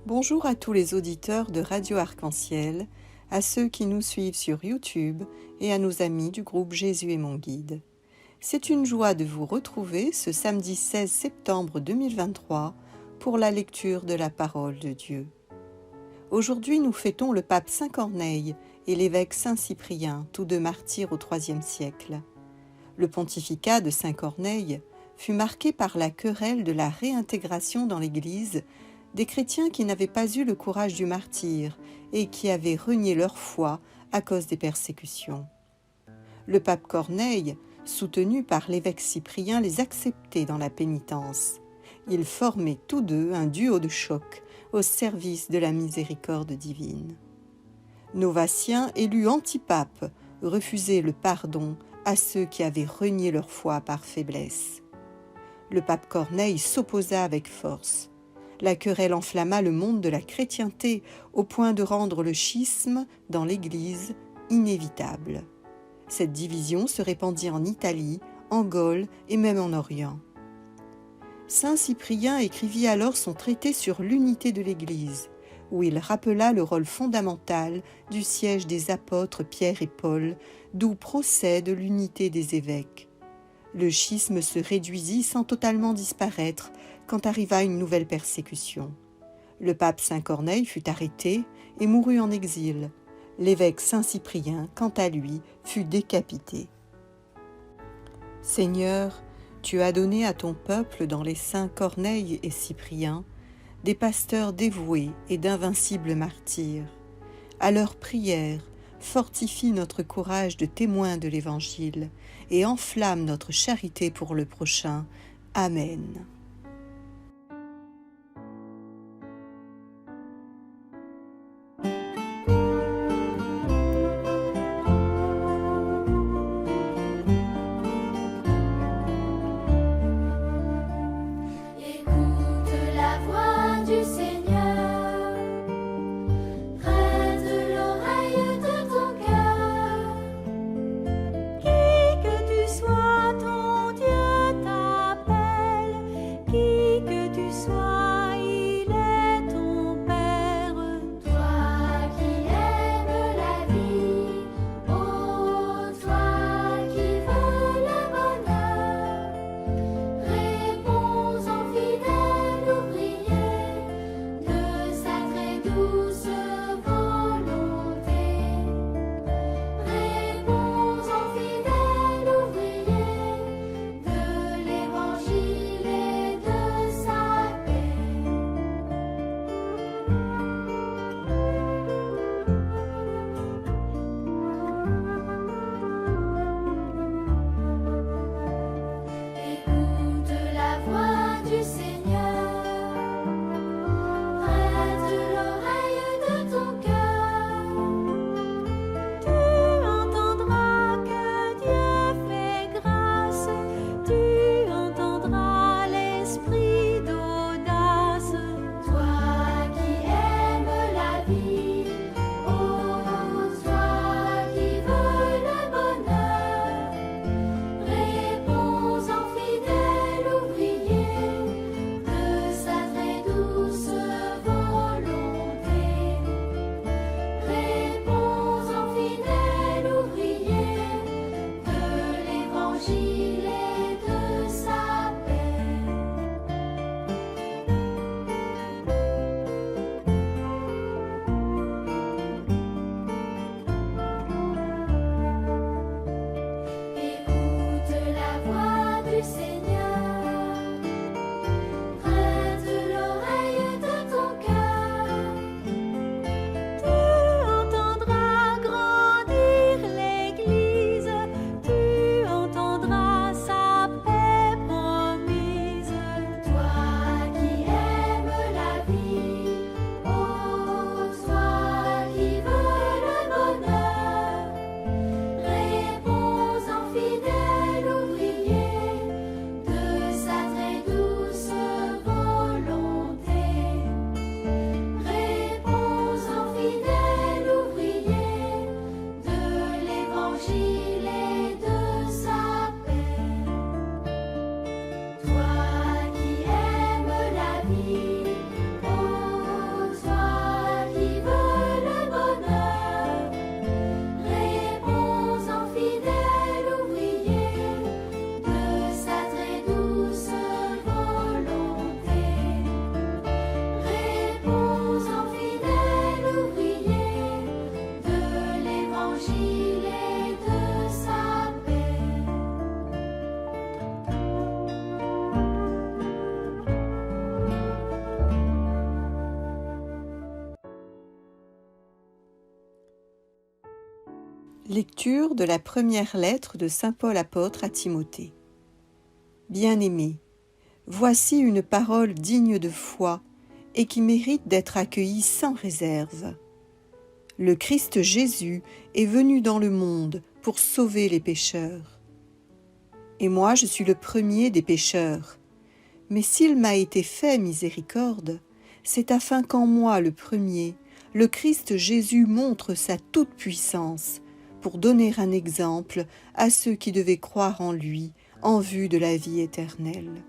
Bonjour à tous les auditeurs de Radio Arc-en-Ciel, à ceux qui nous suivent sur YouTube et à nos amis du groupe Jésus est mon guide. C'est une joie de vous retrouver ce samedi 16 septembre 2023 pour la lecture de la parole de Dieu. Aujourd'hui, nous fêtons le pape Saint Corneille et l'évêque Saint Cyprien, tous deux martyrs au IIIe siècle. Le pontificat de Saint Corneille fut marqué par la querelle de la réintégration dans l'Église des chrétiens qui n'avaient pas eu le courage du martyre et qui avaient renié leur foi à cause des persécutions. Le pape Corneille, soutenu par l'évêque Cyprien, les acceptait dans la pénitence. Ils formaient tous deux un duo de choc au service de la miséricorde divine. Novatien, élu antipape, refusait le pardon à ceux qui avaient renié leur foi par faiblesse. Le pape Corneille s'opposa avec force. La querelle enflamma le monde de la chrétienté au point de rendre le schisme dans l'Église inévitable. Cette division se répandit en Italie, en Gaule et même en Orient. Saint Cyprien écrivit alors son traité sur l'unité de l'Église, où il rappela le rôle fondamental du siège des apôtres Pierre et Paul, d'où procède l'unité des évêques. Le schisme se réduisit sans totalement disparaître quand arriva une nouvelle persécution. Le pape Saint Corneille fut arrêté et mourut en exil. L'évêque Saint Cyprien, quant à lui, fut décapité. Seigneur, tu as donné à ton peuple dans les saints Corneille et Cyprien des pasteurs dévoués et d'invincibles martyrs. À leur prière, fortifie notre courage de témoins de l'Évangile et enflamme notre charité pour le prochain. Amen. Lecture de la première lettre de saint Paul apôtre à Timothée. Bien-aimé, voici une parole digne de foi et qui mérite d'être accueillie sans réserve. Le Christ Jésus est venu dans le monde pour sauver les pécheurs. Et moi, je suis le premier des pécheurs. Mais s'il m'a été fait miséricorde, c'est afin qu'en moi, le premier, le Christ Jésus montre sa toute-puissance pour donner un exemple à ceux qui devaient croire en lui en vue de la vie éternelle.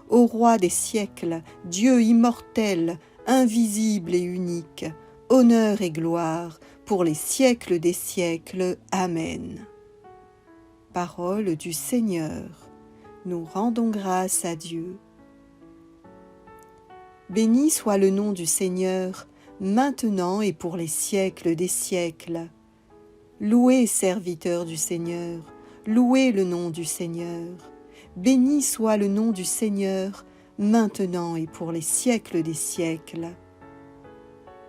Ô Roi des siècles, Dieu immortel, invisible et unique, honneur et gloire pour les siècles des siècles. Amen. Parole du Seigneur. Nous rendons grâce à Dieu. Béni soit le nom du Seigneur, maintenant et pour les siècles des siècles. Louez, serviteurs du Seigneur, louez le nom du Seigneur. Béni soit le nom du Seigneur, maintenant et pour les siècles des siècles.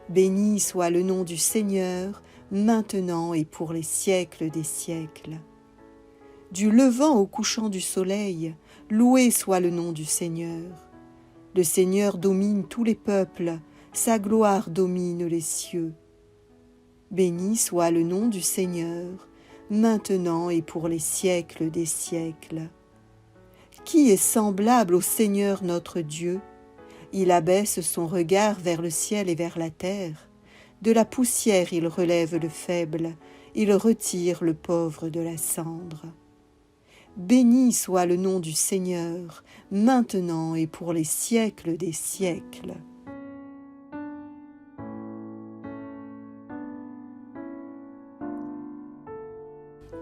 Béni soit le nom du Seigneur, maintenant et pour les siècles des siècles. Du levant au couchant du soleil, loué soit le nom du Seigneur. Le Seigneur domine tous les peuples, sa gloire domine les cieux. Béni soit le nom du Seigneur, maintenant et pour les siècles des siècles. Qui est semblable au Seigneur notre Dieu? Il abaisse son regard vers le ciel et vers la terre. De la poussière il relève le faible, il retire le pauvre de la cendre. Béni soit le nom du Seigneur, maintenant et pour les siècles des siècles.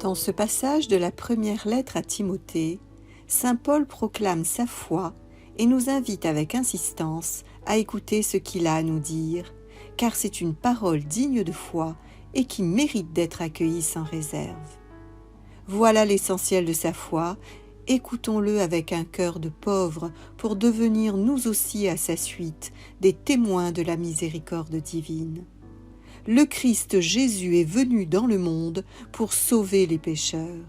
Dans ce passage de la première lettre à Timothée, saint Paul proclame sa foi et nous invite avec insistance à écouter ce qu'il a à nous dire, car c'est une parole digne de foi et qui mérite d'être accueillie sans réserve. Voilà l'essentiel de sa foi, écoutons-le avec un cœur de pauvre pour devenir nous aussi à sa suite des témoins de la miséricorde divine. Le Christ Jésus est venu dans le monde pour sauver les pécheurs.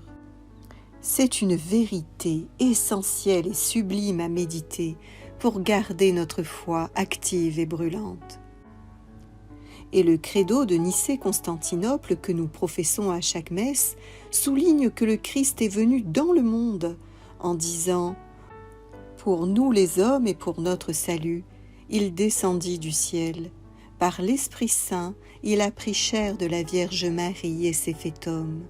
C'est une vérité essentielle et sublime à méditer pour garder notre foi active et brûlante. Et le credo de Nicée-Constantinople que nous professons à chaque messe souligne que le Christ est venu dans le monde en disant « Pour nous les hommes et pour notre salut, il descendit du ciel. Par l'Esprit Saint, il a pris chair de la Vierge Marie et s'est fait homme. »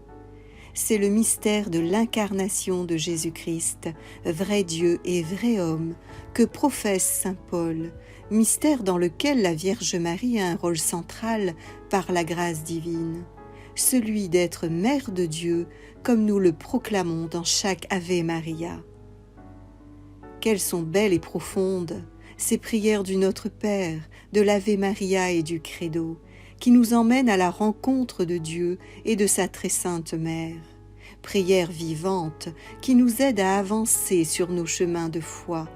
C'est le mystère de l'incarnation de Jésus-Christ, vrai Dieu et vrai homme, que professe saint Paul, mystère dans lequel la Vierge Marie a un rôle central par la grâce divine, celui d'être mère de Dieu, comme nous le proclamons dans chaque Ave Maria. Quelles sont belles et profondes ces prières du Notre Père, de l'Ave Maria et du Credo, qui nous emmènent à la rencontre de Dieu et de sa très sainte Mère. Prières vivantes qui nous aident à avancer sur nos chemins de foi.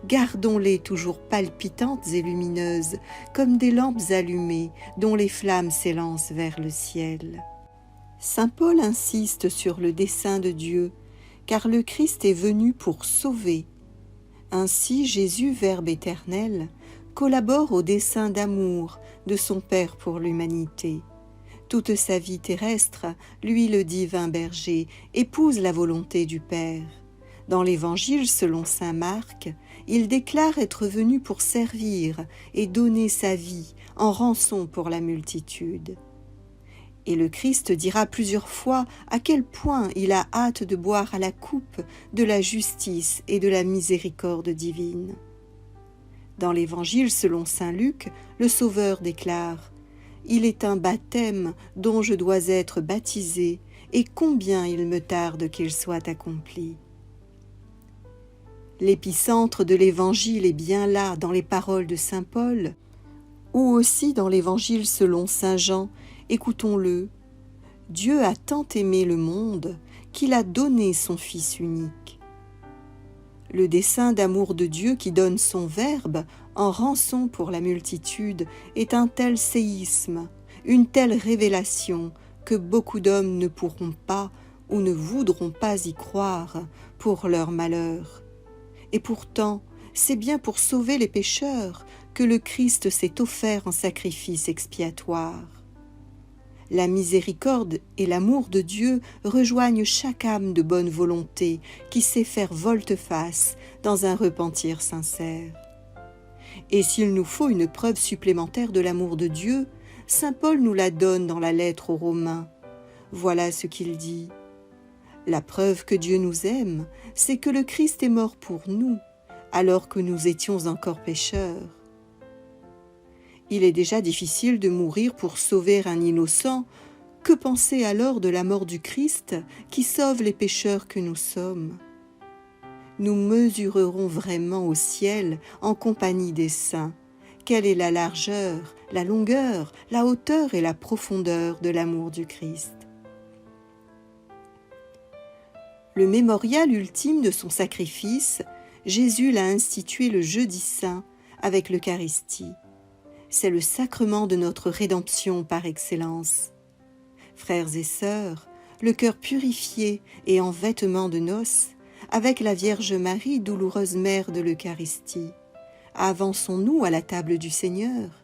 Gardons-les toujours palpitantes et lumineuses, comme des lampes allumées dont les flammes s'élancent vers le ciel. Saint Paul insiste sur le dessein de Dieu, car le Christ est venu pour sauver. Ainsi Jésus, Verbe éternel, collabore au dessein d'amour de son Père pour l'humanité. Toute sa vie terrestre, lui le divin berger, épouse la volonté du Père. Dans l'Évangile selon saint Marc, il déclare être venu pour servir et donner sa vie en rançon pour la multitude. Et le Christ dira plusieurs fois à quel point il a hâte de boire à la coupe de la justice et de la miséricorde divine. Dans l'Évangile selon saint Luc, le Sauveur déclare « Il est un baptême dont je dois être baptisé, et combien il me tarde qu'il soit accompli. » L'épicentre de l'Évangile est bien là dans les paroles de saint Paul, ou aussi dans l'Évangile selon saint Jean, écoutons-le. « Dieu a tant aimé le monde qu'il a donné son Fils unique. » Le dessein d'amour de Dieu qui donne son Verbe en rançon pour la multitude est un tel séisme, une telle révélation que beaucoup d'hommes ne pourront pas ou ne voudront pas y croire pour leur malheur. Et pourtant, c'est bien pour sauver les pécheurs que le Christ s'est offert en sacrifice expiatoire. La miséricorde et l'amour de Dieu rejoignent chaque âme de bonne volonté qui sait faire volte-face dans un repentir sincère. Et s'il nous faut une preuve supplémentaire de l'amour de Dieu, saint Paul nous la donne dans la lettre aux Romains. Voilà ce qu'il dit. « La preuve que Dieu nous aime, c'est que le Christ est mort pour nous, alors que nous étions encore pécheurs. » Il est déjà difficile de mourir pour sauver un innocent. Que penser alors de la mort du Christ qui sauve les pécheurs que nous sommes ? Nous mesurerons vraiment au ciel en compagnie des saints quelle est la largeur, la longueur, la hauteur et la profondeur de l'amour du Christ. Le mémorial ultime de son sacrifice, Jésus l'a institué le jeudi saint avec l'Eucharistie. C'est le sacrement de notre rédemption par excellence. Frères et sœurs, le cœur purifié et en vêtements de noces, avec la Vierge Marie, douloureuse mère de l'Eucharistie, avançons-nous à la table du Seigneur.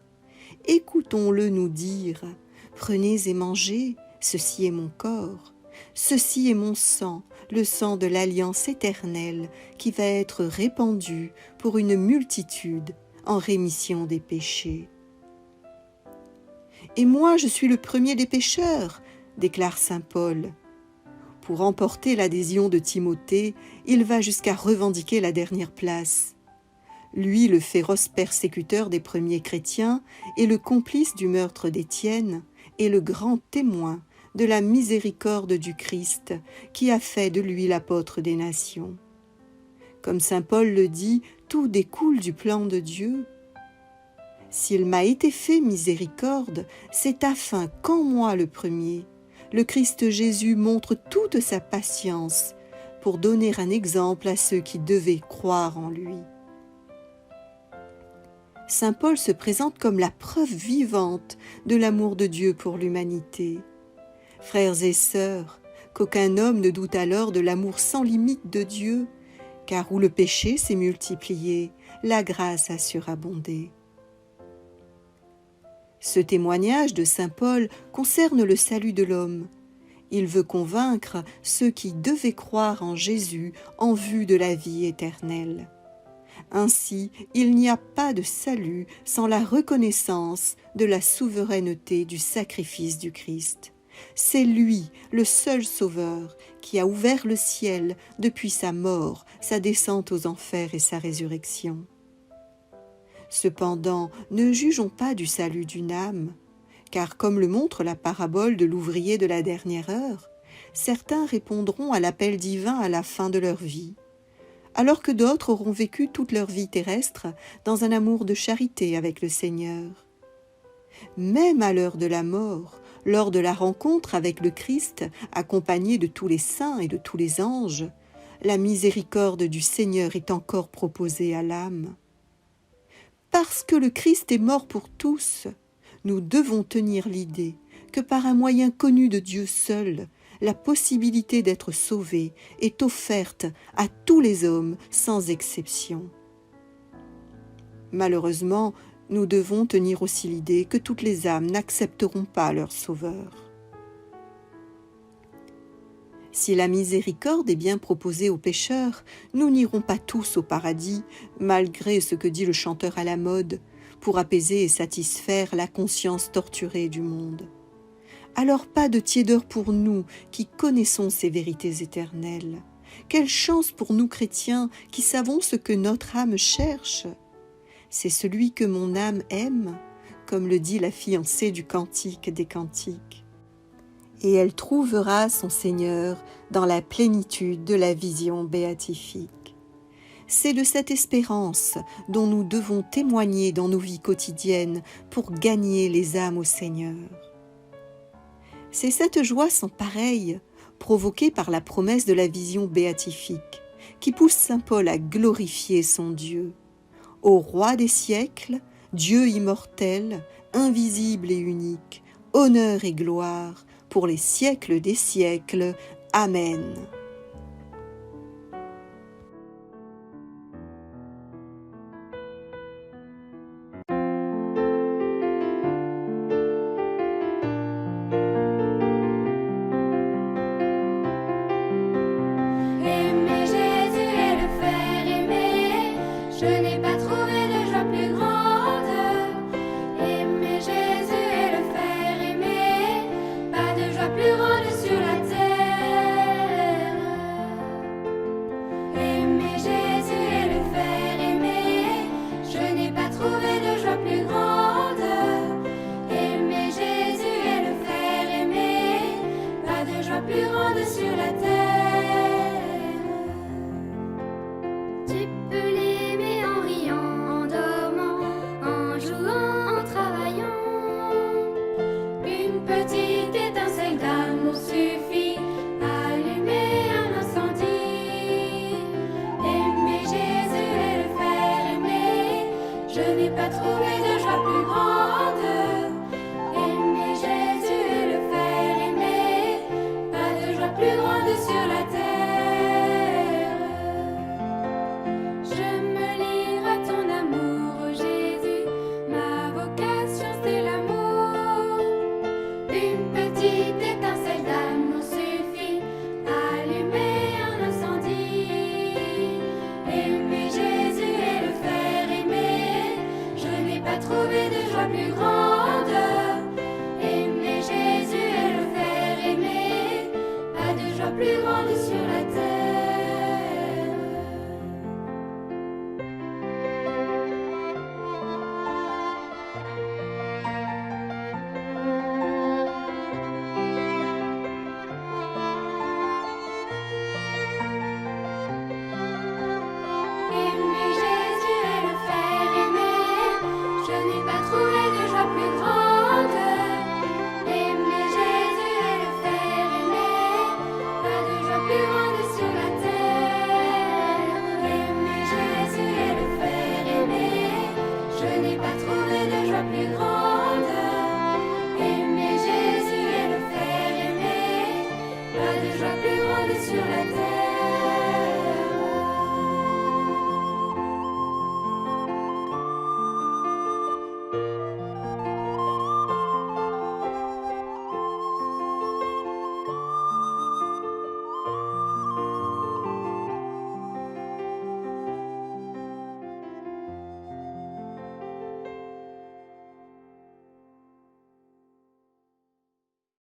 Écoutons-le nous dire « Prenez et mangez, ceci est mon corps, ceci est mon sang, le sang de l'alliance éternelle qui va être répandu pour une multitude en rémission des péchés. » « Et moi, je suis le premier des pécheurs », déclare saint Paul. Pour emporter l'adhésion de Timothée, il va jusqu'à revendiquer la dernière place. Lui, le féroce persécuteur des premiers chrétiens et le complice du meurtre d'Étienne, est le grand témoin de la miséricorde du Christ qui a fait de lui l'apôtre des nations. Comme saint Paul le dit, tout découle du plan de Dieu. S'il m'a été fait miséricorde, c'est afin qu'en moi le premier, le Christ Jésus montre toute sa patience pour donner un exemple à ceux qui devaient croire en lui. Saint Paul se présente comme la preuve vivante de l'amour de Dieu pour l'humanité. Frères et sœurs, qu'aucun homme ne doute alors de l'amour sans limite de Dieu, car où le péché s'est multiplié, la grâce a surabondé. Ce témoignage de saint Paul concerne le salut de l'homme. Il veut convaincre ceux qui devaient croire en Jésus en vue de la vie éternelle. Ainsi, il n'y a pas de salut sans la reconnaissance de la souveraineté du sacrifice du Christ. C'est lui, le seul Sauveur, qui a ouvert le ciel depuis sa mort, sa descente aux enfers et sa résurrection. Cependant, ne jugeons pas du salut d'une âme, car comme le montre la parabole de l'ouvrier de la dernière heure, certains répondront à l'appel divin à la fin de leur vie, alors que d'autres auront vécu toute leur vie terrestre dans un amour de charité avec le Seigneur. Même à l'heure de la mort, lors de la rencontre avec le Christ, accompagné de tous les saints et de tous les anges, la miséricorde du Seigneur est encore proposée à l'âme. Parce que le Christ est mort pour tous, nous devons tenir l'idée que par un moyen connu de Dieu seul, la possibilité d'être sauvé est offerte à tous les hommes sans exception. Malheureusement, nous devons tenir aussi l'idée que toutes les âmes n'accepteront pas leur Sauveur. Si la miséricorde est bien proposée aux pécheurs, nous n'irons pas tous au paradis, malgré ce que dit le chanteur à la mode, pour apaiser et satisfaire la conscience torturée du monde. Alors pas de tiédeur pour nous qui connaissons ces vérités éternelles. Quelle chance pour nous chrétiens qui savons ce que notre âme cherche. C'est celui que mon âme aime, comme le dit la fiancée du Cantique des Cantiques. Et elle trouvera son Seigneur dans la plénitude de la vision béatifique. C'est de cette espérance dont nous devons témoigner dans nos vies quotidiennes pour gagner les âmes au Seigneur. C'est cette joie sans pareille, provoquée par la promesse de la vision béatifique, qui pousse saint Paul à glorifier son Dieu. Ô Roi des siècles, Dieu immortel, invisible et unique, honneur et gloire, pour les siècles des siècles. Amen. Aimer Jésus et le faire aimer, je n'ai pas trouvé de joie plus grande. Aimer Jésus et le faire aimer, pas de joie plus grande sur la terre. Aimer Jésus et le faire aimer, je n'ai pas trouvé de joie plus grande. Aimer Jésus et le faire aimer, pas de joie plus grande sur la terre. Tu peux l'aimer en riant, en dormant, en jouant, en travaillant. Une petite